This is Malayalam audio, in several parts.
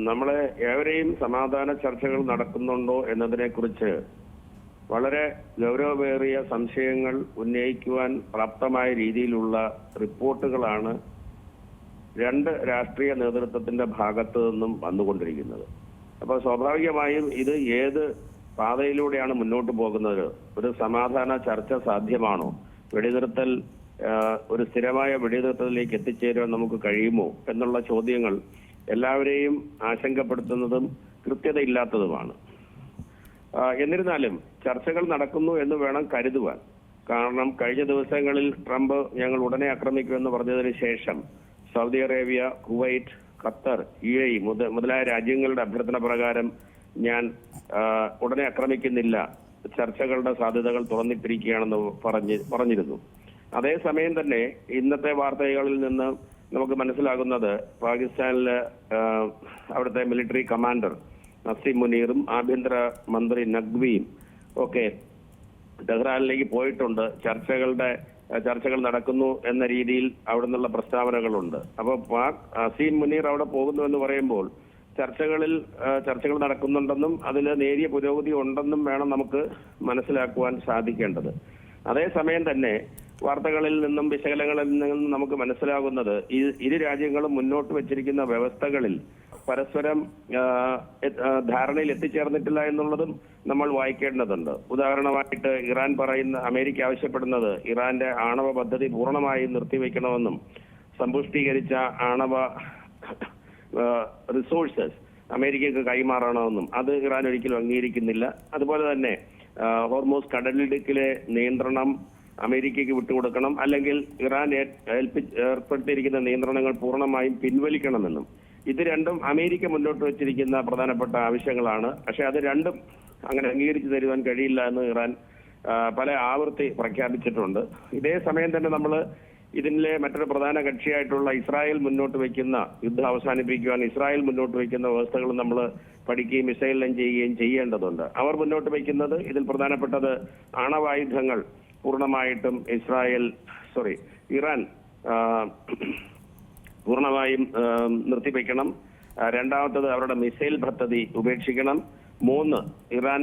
നമ്മളെ ഏവരെയും സമാധാന ചർച്ചകൾ നടക്കുന്നുണ്ടോ എന്നതിനെക്കുറിച്ച് വളരെ ഗൗരവമേറിയ സംശയങ്ങൾ ഉന്നയിക്കുവാൻ പ്രാപ്തമായ രീതിയിലുള്ള റിപ്പോർട്ടുകളാണ് രണ്ട് രാഷ്ട്രീയ നേതൃത്വത്തിന്റെ ഭാഗത്തു നിന്നും വന്നുകൊണ്ടിരിക്കുന്നത്. അപ്പോൾ സ്വാഭാവികമായും ഇത് ഏത് പാതയിലൂടെയാണ് മുന്നോട്ട് പോകുന്നത്? ഒരു സമാധാന ചർച്ച സാധ്യമാണോ? വെടിനിർത്തൽ ഒരു സ്ഥിരമായ വെടിനിർത്തലിലേക്ക് എത്തിച്ചേരുവാൻ നമുക്ക് കഴിയുമോ എന്നുള്ള ചോദ്യങ്ങൾ എല്ലാവരെയും ആശങ്കപ്പെടുത്തുന്നതും കൃത്യതയില്ലാത്തതുമാണ്. എന്നിരുന്നാലും ചർച്ചകൾ നടക്കുന്നു എന്ന് വേണം കരുതുവാൻ. കാരണം കഴിഞ്ഞ ദിവസങ്ങളിൽ ട്രംപ് ഞങ്ങൾ ഉടനെ ആക്രമിക്കുമെന്ന് പറഞ്ഞതിന് ശേഷം Saudi Arabia, Kuwait, Qatar, UAE മുതലായ രാജ്യങ്ങളുടെ അഭ്യർത്ഥന പ്രകാരം ഞാൻ ഉടനെ ആക്രമിക്കുന്നില്ല, ചർച്ചകളുടെ സാധ്യതകൾ തുറന്നിട്ടിരിക്കുകയാണെന്ന് പറഞ്ഞിരുന്നു. അതേസമയം തന്നെ ഇന്നത്തെ വാർത്തകളിൽ നിന്ന് നമുക്ക് മനസ്സിലാകുന്നത് പാകിസ്ഥാനിലെ അവിടുത്തെ മിലിറ്ററി കമാൻഡർ നസീം മുനീറും ആഭ്യന്തര മന്ത്രി നഖ്വിയും ഒക്കെ ടെഹ്റാനിലേക്ക് പോയിട്ടുണ്ട്. ചർച്ചകൾ നടക്കുന്നു എന്ന രീതിയിൽ അവിടെ നിന്നുള്ള പ്രസ്താവനകളുണ്ട്. അപ്പോൾ നസീം മുനീർ അവിടെ പോകുന്നു എന്ന് പറയുമ്പോൾ ചർച്ചകൾ നടക്കുന്നുണ്ടെന്നും അതിൽ നേരിയ പുരോഗതി ഉണ്ടെന്നും വേണം നമുക്ക് മനസ്സിലാക്കുവാൻ സാധിക്കേണ്ടത്. അതേസമയം തന്നെ വാർത്തകളിൽ നിന്നും വിശകലനങ്ങളിൽ നിന്നും നമുക്ക് മനസ്സിലാകുന്നത് ഇരു രാജ്യങ്ങളും മുന്നോട്ട് വെച്ചിരിക്കുന്ന വ്യവസ്ഥകളിൽ പരസ്പരം ധാരണയിൽ എത്തിച്ചേർന്നിട്ടില്ല എന്നുള്ളതും നമ്മൾ വായിക്കേണ്ടതുണ്ട്. ഉദാഹരണമായിട്ട് ഇറാൻ അമേരിക്ക ആവശ്യപ്പെടുന്നത് ഇറാന്റെ ആണവ പദ്ധതി പൂർണ്ണമായും നിർത്തിവെക്കണമെന്നും സമ്പുഷ്ടീകരിച്ച ആണവ റിസോഴ്സസ് അമേരിക്കക്ക് കൈമാറണമെന്നും അത് ഇറാൻ ഒരിക്കലും അംഗീകരിക്കുന്നില്ല. അതുപോലെ തന്നെ ഹോർമൂസ് കടലിടുക്കിലെ നിയന്ത്രണം അമേരിക്കയ്ക്ക് വിട്ടുകൊടുക്കണം, അല്ലെങ്കിൽ ഇറാൻ ഏർപ്പെടുത്തിയിരിക്കുന്ന നിയന്ത്രണങ്ങൾ പൂർണ്ണമായും പിൻവലിക്കണമെന്നും. ഇത് രണ്ടും അമേരിക്ക മുന്നോട്ട് വെച്ചിരിക്കുന്ന പ്രധാനപ്പെട്ട ആവശ്യങ്ങളാണ്. പക്ഷെ അത് രണ്ടും അങ്ങനെ അംഗീകരിച്ചു തരുവാൻ കഴിയില്ല എന്ന് ഇറാൻ പല ആവർത്തി പ്രഖ്യാപിച്ചിട്ടുണ്ട്. ഇതേ സമയം തന്നെ നമ്മൾ ഇതിലെ മറ്റൊരു പ്രധാന കക്ഷിയായിട്ടുള്ള ഇസ്രായേൽ മുന്നോട്ട് വയ്ക്കുന്ന യുദ്ധം അവസാനിപ്പിക്കുവാൻ ഇസ്രായേൽ മുന്നോട്ട് വയ്ക്കുന്ന വ്യവസ്ഥകൾ നമ്മൾ പഠിക്കുകയും മിസൈൽ ലോഞ്ച് ചെയ്യുകയും ചെയ്യേണ്ടതുണ്ട്. അവർ മുന്നോട്ട് വയ്ക്കുന്നത് ഇതിൽ പ്രധാനപ്പെട്ടത് ആണവായുധങ്ങൾ പൂർണ്ണമായിട്ടും ഇറാൻ പൂർണ്ണമായും നിർത്തിവെക്കണം. രണ്ടാമത്തത് അവരുടെ മിസൈൽ പദ്ധതി ഉപേക്ഷിക്കണം. 3, ഇറാൻ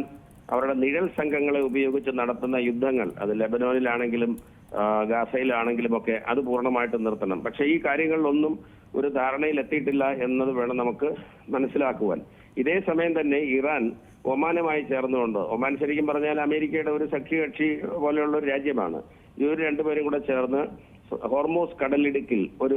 അവരുടെ നിഴൽ സംഘങ്ങളെ ഉപയോഗിച്ച് നടത്തുന്ന യുദ്ധങ്ങൾ, അത് ലെബനോനിലാണെങ്കിലും ഗാസയിലാണെങ്കിലും ഒക്കെ, അത് പൂർണ്ണമായിട്ടും നിർത്തണം. പക്ഷെ ഈ കാര്യങ്ങളിലൊന്നും ഒരു ധാരണയിൽ എത്തിയിട്ടില്ല എന്നത് വേണം നമുക്ക് മനസ്സിലാക്കുവാൻ. ഇതേ സമയം തന്നെ ഇറാൻ ഒമാനുമായി ചേർന്നുകൊണ്ട്, ഒമാൻ ശരിക്കും പറഞ്ഞാൽ അമേരിക്കയുടെ ഒരു സഖ്യകക്ഷി പോലെയുള്ള ഒരു രാജ്യമാണ്. ഇവർ രണ്ടുപേരും കൂടെ ചേർന്ന് ഹോർമൂസ് കടലിടുക്കിൽ ഒരു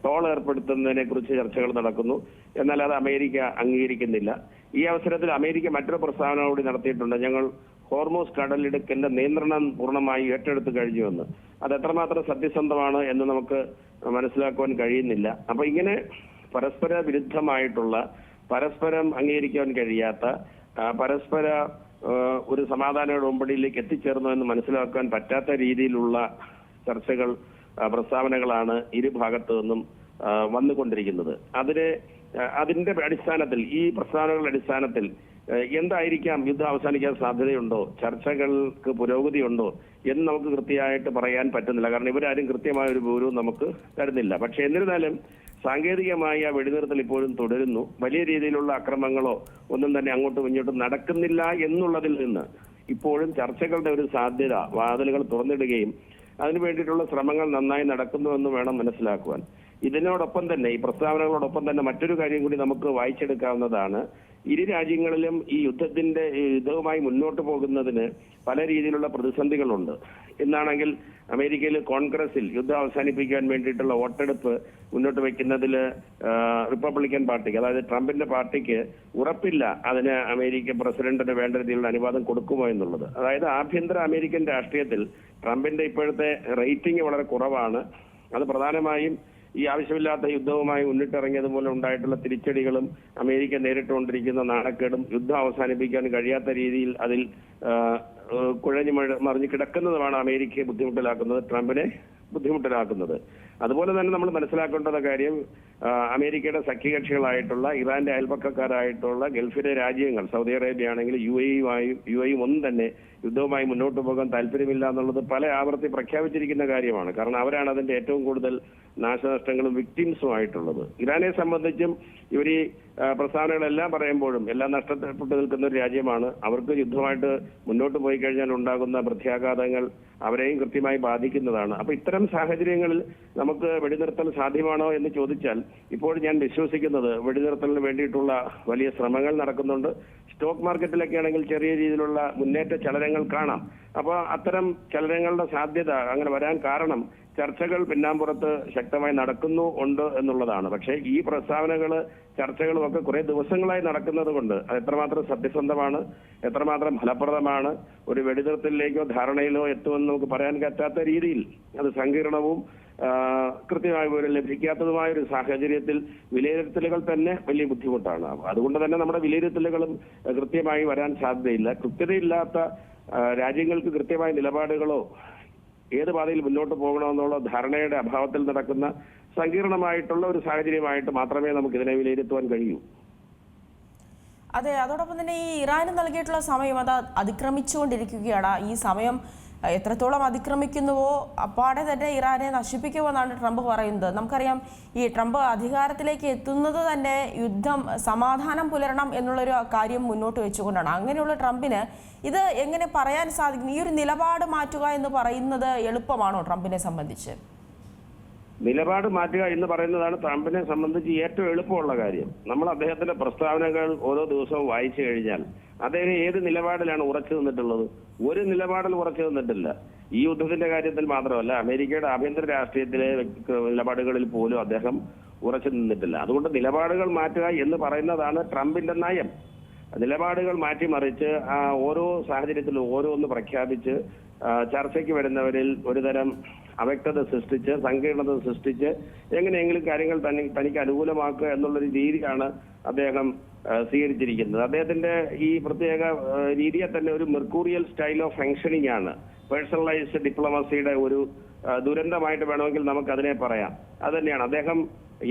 ടോൾ ഏർപ്പെടുത്തുന്നതിനെ കുറിച്ച് ചർച്ചകൾ നടക്കുന്നു. എന്നാൽ അത് അമേരിക്ക അംഗീകരിക്കുന്നില്ല. ഈ അവസരത്തിൽ അമേരിക്ക മറ്റൊരു പ്രസ്താവന കൂടി നടത്തിയിട്ടുണ്ട്. ഞങ്ങൾ ഹോർമൂസ് കടലിടുക്കിന്റെ നിയന്ത്രണം പൂർണ്ണമായി ഏറ്റെടുത്തു കഴിഞ്ഞുവെന്ന്. അത് എത്രമാത്രം സത്യസന്ധമാണ് എന്ന് നമുക്ക് മനസ്സിലാക്കുവാൻ കഴിയുന്നില്ല. അപ്പൊ ഇങ്ങനെ പരസ്പര വിരുദ്ധമായിട്ടുള്ള, പരസ്പരം അംഗീകരിക്കാൻ കഴിയാത്ത, പരസ്പര ഒരു സമാധാന ഉടമ്പടിയിലേക്ക് എത്തിച്ചേർന്നു എന്ന് മനസ്സിലാക്കാൻ പറ്റാത്ത രീതിയിലുള്ള ചർച്ചകൾ, പ്രസ്താവനകളാണ് ഇരുഭാഗത്തു നിന്നും വന്നുകൊണ്ടിരിക്കുന്നത്. അതിന്റെ അടിസ്ഥാനത്തിൽ, ഈ പ്രസ്താവനകളുടെ അടിസ്ഥാനത്തിൽ എന്തായിരിക്കാം യുദ്ധം അവസാനിക്കാൻ സാധ്യതയുണ്ടോ, ചർച്ചകൾക്ക് പുരോഗതിയുണ്ടോ എന്ന് നമുക്ക് കൃത്യമായിട്ട് പറയാൻ പറ്റുന്നില്ല. കാരണം ഇവരാരും കൃത്യമായ ഒരു വിവരവും നമുക്ക് തരുന്നില്ല. പക്ഷെ എന്നിരുന്നാലും സാങ്കേതികമായ വെടിനിർത്തൽ ഇപ്പോഴും തുടരുന്നു. വലിയ രീതിയിലുള്ള അക്രമങ്ങളോ ഒന്നും തന്നെ അങ്ങോട്ടും ഇങ്ങോട്ടും നടക്കുന്നില്ല എന്നുള്ളതിൽ നിന്ന് ഇപ്പോഴും ചർച്ചകളുടെ ഒരു സാധ്യത, വാതിലുകൾ തുറന്നിടുകയും അതിനു വേണ്ടിയിട്ടുള്ള ശ്രമങ്ങൾ നന്നായി നടക്കുന്നുവെന്ന് വേണം മനസ്സിലാക്കുവാൻ. ഇതിനോടൊപ്പം തന്നെ, ഈ പ്രസ്താവനകളോടൊപ്പം തന്നെ മറ്റൊരു കാര്യം കൂടി നമുക്ക് വായിച്ചെടുക്കാവുന്നതാണ്. ഇരു രാജ്യങ്ങളിലും ഈ യുദ്ധവുമായി മുന്നോട്ട് പോകുന്നതിന് പല രീതിയിലുള്ള പ്രതിസന്ധികളുണ്ട്. എന്നാണെങ്കിൽ അമേരിക്കയിൽ കോൺഗ്രസിൽ യുദ്ധം അവസാനിപ്പിക്കാൻ വേണ്ടിയിട്ടുള്ള വോട്ടെടുപ്പ് മുന്നോട്ട് വയ്ക്കുന്നതിൽ റിപ്പബ്ലിക്കൻ പാർട്ടിക്ക്, അതായത് ട്രംപിന്റെ പാർട്ടിക്ക് ഉറപ്പില്ല അതിന് അമേരിക്ക പ്രസിഡന്റിന് വേണ്ട രീതിയിലുള്ള അനുവാദം കൊടുക്കുമോ എന്നുള്ളത്. അതായത് ആഭ്യന്തര അമേരിക്കൻ രാഷ്ട്രീയത്തിൽ ട്രംപിന്റെ ഇപ്പോഴത്തെ റേറ്റിംഗ് വളരെ കുറവാണ്. അത് പ്രധാനമായും ഈ ആവശ്യമില്ലാത്ത യുദ്ധവുമായി മുന്നിട്ടിറങ്ങിയത് മൂലം ഉണ്ടായിട്ടുള്ള തിരിച്ചടികളും അമേരിക്ക നേരിട്ടുകൊണ്ടിരിക്കുന്ന നാണക്കേടും യുദ്ധം അവസാനിപ്പിക്കാൻ കഴിയാത്ത രീതിയിൽ അതിൽ കുഴഞ്ഞു മറിഞ്ഞു കിടക്കുന്നതുമാണ് അമേരിക്കയെ ബുദ്ധിമുട്ടിലാക്കുന്നത്, ട്രംപിനെ ബുദ്ധിമുട്ടിലാക്കുന്നത്. അതുപോലെ തന്നെ നമ്മൾ മനസ്സിലാക്കേണ്ട കാര്യം, അമേരിക്കയുടെ സഖ്യകക്ഷികളായിട്ടുള്ള ഇറാന്റെ അയൽപക്കക്കാരായിട്ടുള്ള ഗൾഫിലെ രാജ്യങ്ങൾ, സൗദി അറേബ്യ ആണെങ്കിൽ UAE ഒന്നും തന്നെ യുദ്ധവുമായി മുന്നോട്ട് പോകാൻ താല്പര്യമില്ല എന്നുള്ളത് പല ആവർത്തി പ്രഖ്യാപിച്ചിരിക്കുന്ന കാര്യമാണ്. കാരണം അവരാണ് അതിന്റെ ഏറ്റവും കൂടുതൽ നാശനഷ്ടങ്ങളും വിക്ടിംസും ആയിട്ടുള്ളത്. ഇറാനെ സംബന്ധിച്ചും ഇവർ ഈ പ്രസ്താവനകളെല്ലാം പറയുമ്പോഴും എല്ലാം നഷ്ടപ്പെട്ടു നിൽക്കുന്ന ഒരു രാജ്യമാണ്. അവർക്ക് യുദ്ധമായിട്ട് മുന്നോട്ട് പോയി കഴിഞ്ഞാൽ ഉണ്ടാകുന്ന പ്രത്യാഘാതങ്ങൾ അവരെയും കൃത്യമായി ബാധിക്കുന്നതാണ്. അപ്പൊ ഇത്തരം സാഹചര്യങ്ങളിൽ നമുക്ക് വെടിനിർത്തൽ സാധ്യമാണോ എന്ന് ചോദിച്ചാൽ ഇപ്പോൾ ഞാൻ വിശ്വസിക്കുന്നത് വെടിനിർത്തലിന് വേണ്ടിയിട്ടുള്ള വലിയ ശ്രമങ്ങൾ നടക്കുന്നുണ്ട്. സ്റ്റോക്ക് മാർക്കറ്റിലൊക്കെ ആണെങ്കിൽ ചെറിയ രീതിയിലുള്ള മുന്നേറ്റ ചലനങ്ങൾ കാണാം. അപ്പോൾ അത്തരം ചലനങ്ങളുടെ സാധ്യത അങ്ങനെ വരാൻ കാരണം ചർച്ചകൾ പിന്നാമ്പുറത്ത് ശക്തമായി ഉണ്ട് എന്നുള്ളതാണ്. പക്ഷേ ഈ പ്രസ്താവനകൾ ചർച്ചകളും ഒക്കെ കുറെ ദിവസങ്ങളായി നടക്കുന്നത് കൊണ്ട് അത് എത്രമാത്രം സത്യസന്ധമാണ്, എത്രമാത്രം ഫലപ്രദമാണ്, ഒരു വെടിനിർത്തലിലേക്കോ ധാരണയിലോ എത്തുമെന്ന് നമുക്ക് പറയാൻ പറ്റാത്ത രീതിയിൽ അത് സങ്കീർണവും കൃത്യമായ വിവരം ലഭിക്കാത്തതുമായ ഒരു സാഹചര്യത്തിൽ വിലയിരുത്തലുകൾ തന്നെ വലിയ ബുദ്ധിമുട്ടാണ്. അതുകൊണ്ട് തന്നെ നമ്മുടെ വിലയിരുത്തലുകളും കൃത്യമായി വരാൻ സാധ്യതയില്ല. കൃത്യതയില്ലാത്ത രാജ്യങ്ങൾക്ക് കൃത്യമായ നിലപാടുകളോ ഏത് പാതയിൽ മുന്നോട്ട് പോകണമെന്നുള്ള ധാരണയുടെ അഭാവത്തിൽ നടക്കുന്ന സങ്കീർണമായിട്ടുള്ള ഒരു സാഹചര്യമായിട്ട് മാത്രമേ നമുക്ക് ഇതിനെ വിലയിരുത്തുവാൻ കഴിയൂ. അതെ, അതോടൊപ്പം തന്നെ ഈ ഇറാന് നൽകിയിട്ടുള്ള സമയം അത് അതിക്രമിച്ചുകൊണ്ടിരിക്കുകയാണ്. ഈ സമയം എത്രത്തോളം അതിക്രമിക്കുന്നുവോ അപ്പാടെ തന്നെ ഇറാനെ നശിപ്പിക്കുമെന്നാണ് ട്രംപ് പറയുന്നത്. നമുക്കറിയാം, ഈ ട്രംപ് അധികാരത്തിലേക്ക് എത്തുന്നത് തന്നെ യുദ്ധം സമാധാനം പുലരണം എന്നുള്ളൊരു കാര്യം മുന്നോട്ട് വെച്ചുകൊണ്ടാണ്. അങ്ങനെയുള്ള ട്രംപിന് ഇത് എങ്ങനെ പറയാൻ സാധിക്കും? ഈ ഒരു നിലപാട് മാറ്റുക എന്ന് പറയുന്നത് എളുപ്പമാണോ ട്രംപിനെ സംബന്ധിച്ച്? നിലപാട് മാറ്റുക എന്ന് പറയുന്നതാണ് ട്രംപിനെ സംബന്ധിച്ച് ഏറ്റവും എളുപ്പമുള്ള കാര്യം. നമ്മൾ അദ്ദേഹത്തിന്റെ പ്രസ്താവനകൾ ഓരോ ദിവസവും വായിച്ചു കഴിഞ്ഞാൽ അദ്ദേഹം ഏത് നിലപാടിലാണ് ഉറച്ചു നിന്നിട്ടുള്ളത്? ഒരു നിലപാടിൽ ഉറച്ചു നിന്നിട്ടില്ല. ഈ യുദ്ധത്തിന്റെ കാര്യത്തിൽ മാത്രമല്ല, അമേരിക്കയുടെ ആഭ്യന്തര രാഷ്ട്രീയത്തിലെ നിലപാടുകളിൽ പോലും അദ്ദേഹം ഉറച്ചു നിന്നിട്ടില്ല. അതുകൊണ്ട് നിലപാടുകൾ മാറ്റുക എന്ന് പറയുന്നതാണ് ട്രംപിന്റെ നയം. നിലപാടുകൾ മാറ്റിമറിച്ച് ഓരോ സാഹചര്യത്തിലും ഓരോന്ന് പ്രഖ്യാപിച്ച് ചർച്ചയ്ക്ക് വരുന്നവരിൽ ഒരുതരം അവ്യക്തത സൃഷ്ടിച്ച് സങ്കീർണത സൃഷ്ടിച്ച് എങ്ങനെയെങ്കിലും കാര്യങ്ങൾ തനിക്ക് അനുകൂലമാക്കുക എന്നുള്ളൊരു രീതിയാണ് അദ്ദേഹം സ്വീകരിച്ചിരിക്കുന്നത്. അദ്ദേഹത്തിന്റെ ഈ പ്രത്യേക രീതിയെ തന്നെ ഒരു മെർക്കൂറിയൽ സ്റ്റൈൽ ഓഫ് ഫങ്ഷനിങ് ആണ്. പേഴ്സണലൈസ്ഡ് ഡിപ്ലോമസിയുടെ ഒരു ദുരന്തമായിട്ട് വേണമെങ്കിൽ നമുക്ക് അതിനെ പറയാം. അത് തന്നെയാണ് അദ്ദേഹം.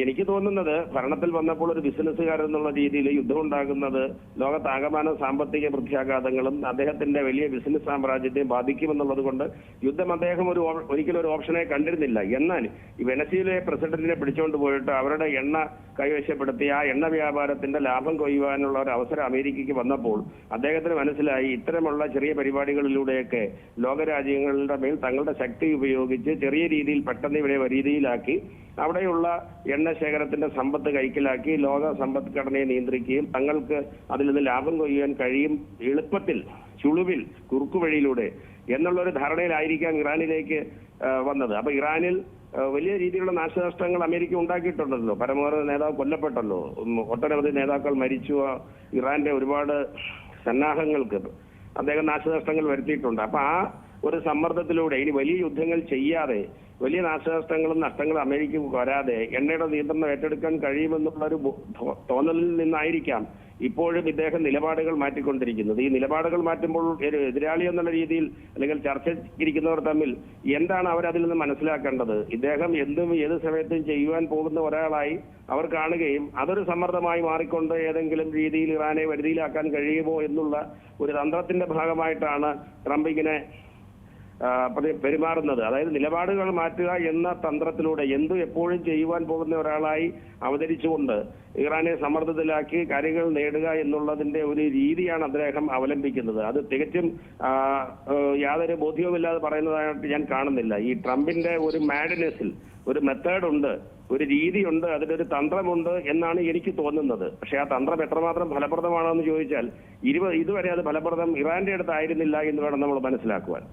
എനിക്ക് തോന്നുന്നത് ഭരണത്തിൽ വന്നപ്പോൾ ഒരു ബിസിനസ്സുകാരൻ എന്നുള്ള രീതിയിൽ യുദ്ധം ഉണ്ടാകുന്നത് ലോകത്താകമാന സാമ്പത്തിക പ്രത്യാഘാതങ്ങളും അദ്ദേഹത്തിന്റെ വലിയ ബിസിനസ് സാമ്രാജ്യത്തെ ബാധിക്കുമെന്നുള്ളത് കൊണ്ട് യുദ്ധം അദ്ദേഹം ഒരിക്കലും ഒരു ഓപ്ഷനെ കണ്ടിരുന്നില്ല. എന്നാൽ ഈ വെനസ്വേലയെ പ്രസിഡന്റിനെ പിടിച്ചുകൊണ്ട് പോയിട്ട് അവരുടെ എണ്ണ കൈവശപ്പെടുത്തി ആ എണ്ണ വ്യാപാരത്തിന്റെ ലാഭം കൊയ്യുവാനുള്ള ഒരു അവസരം അമേരിക്കയ്ക്ക് വന്നപ്പോൾ അദ്ദേഹത്തിന് മനസ്സിലായി ഇത്തരമുള്ള ചെറിയ പരിപാടികളിലൂടെയൊക്കെ ലോകരാജ്യങ്ങളുടെ മേൽ തങ്ങളുടെ ശക്തി ഉപയോഗിച്ച് ചെറിയ രീതിയിൽ പെട്ടെന്ന് ഇവിടെ രീതിയിലാക്കി അവിടെയുള്ള എണ്ണ ശേഖരത്തിന്റെ സമ്പത്ത് കൈക്കലാക്കി ലോക സമ്പദ്ഘടനയെ നിയന്ത്രിക്കുകയും തങ്ങൾക്ക് അതിൽ നിന്ന് ലാഭം കൊയ്യാൻ കഴിയും എളുപ്പത്തിൽ ചുളുവിൽ കുറുക്കുവഴിയിലൂടെ എന്നുള്ളൊരു ധാരണയിലായിരിക്കാം ഇറാനിലേക്ക് വന്നത്. അപ്പൊ ഇറാനിൽ വലിയ രീതിയിലുള്ള നാശനഷ്ടങ്ങൾ അമേരിക്ക ഉണ്ടാക്കിയിട്ടുണ്ടല്ലോ. പരമോന്നത നേതാവ് കൊല്ലപ്പെട്ടല്ലോ, ഒട്ടനവധി നേതാക്കൾ മരിച്ചു. ഇറാന്റെ ഒരുപാട് സന്നാഹങ്ങൾക്ക് അദ്ദേഹം നാശനഷ്ടങ്ങൾ വരുത്തിയിട്ടുണ്ട്. അപ്പൊ ആ ഒരു സമ്മർദ്ദത്തിലൂടെ ഇനി വലിയ യുദ്ധങ്ങൾ ചെയ്യാതെ വലിയ നാശനഷ്ടങ്ങളും നഷ്ടങ്ങളും അമേരിക്കക്ക് വരാതെ എണ്ണയുടെ നിയന്ത്രണം ഏറ്റെടുക്കാൻ കഴിയുമെന്നുള്ള ഒരു തോന്നലിൽ നിന്നായിരിക്കാം ഇപ്പോഴും ഇദ്ദേഹം നിലപാടുകൾ മാറ്റിക്കൊണ്ടിരിക്കുന്നത്. ഈ നിലപാടുകൾ മാറ്റുമ്പോൾ ഒരു എതിരാളി എന്നുള്ള രീതിയിൽ അല്ലെങ്കിൽ ചർച്ചയ്ക്കിരിക്കുന്നവർ തമ്മിൽ എന്താണ് അവരതിൽ നിന്ന് മനസ്സിലാക്കേണ്ടത്? ഇദ്ദേഹം എന്തും ഏത് സമയത്തും ചെയ്യുവാൻ പോകുന്ന ഒരാളായി അവർ കാണുകയും അതൊരു സമ്മർദ്ദമായി മാറിക്കൊണ്ട് ഏതെങ്കിലും രീതിയിൽ ഇറാനെ വരുതിയിലാക്കാൻ കഴിയുമോ എന്നുള്ള ഒരു തന്ത്രത്തിന്റെ ഭാഗമായിട്ടാണ് ട്രംപ് ഇങ്ങനെ പെരുമാറുന്നത്. അതായത് നിലപാടുകൾ മാറ്റുക എന്ന തന്ത്രത്തിലൂടെ എന്തും എപ്പോഴും ചെയ്യുവാൻ പോകുന്ന ഒരാളായി അവതരിച്ചുകൊണ്ട് ഇറാനെ സമ്മർദ്ദത്തിലാക്കി കാര്യങ്ങൾ നേടുക എന്നുള്ളതിന്റെ ഒരു രീതിയാണ് അദ്ദേഹം അവലംബിക്കുന്നത്. അത് തികച്ചും യാതൊരു ബോധ്യവുമില്ലാതെ പറയുന്നതായിട്ട് ഞാൻ കാണുന്നില്ല. ഈ ട്രംപിന്റെ ഒരു മാഡ്നെസ്സിൽ ഒരു മെത്തേഡ് ഉണ്ട്, ഒരു രീതിയുണ്ട്, അതിനൊരു തന്ത്രമുണ്ട് എന്നാണ് എനിക്ക് തോന്നുന്നത്. പക്ഷെ ആ തന്ത്രം എത്രമാത്രം ഫലപ്രദമാണോ എന്ന് ചോദിച്ചാൽ ഇതുവരെ അത് ഫലപ്രദം ഇറാന്റെ അടുത്തായിരുന്നില്ല എന്ന് വേണം നമ്മൾ മനസ്സിലാക്കുവാൻ.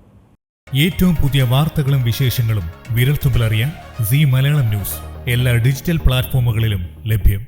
ഏറ്റവും പുതിയ വാർത്തകളും വിശേഷങ്ങളും വിരൽത്തുമ്പിലറിയാൻ സീ മലയാളം ന്യൂസ് എല്ലാ ഡിജിറ്റൽ പ്ലാറ്റ്ഫോമുകളിലും ലഭ്യം.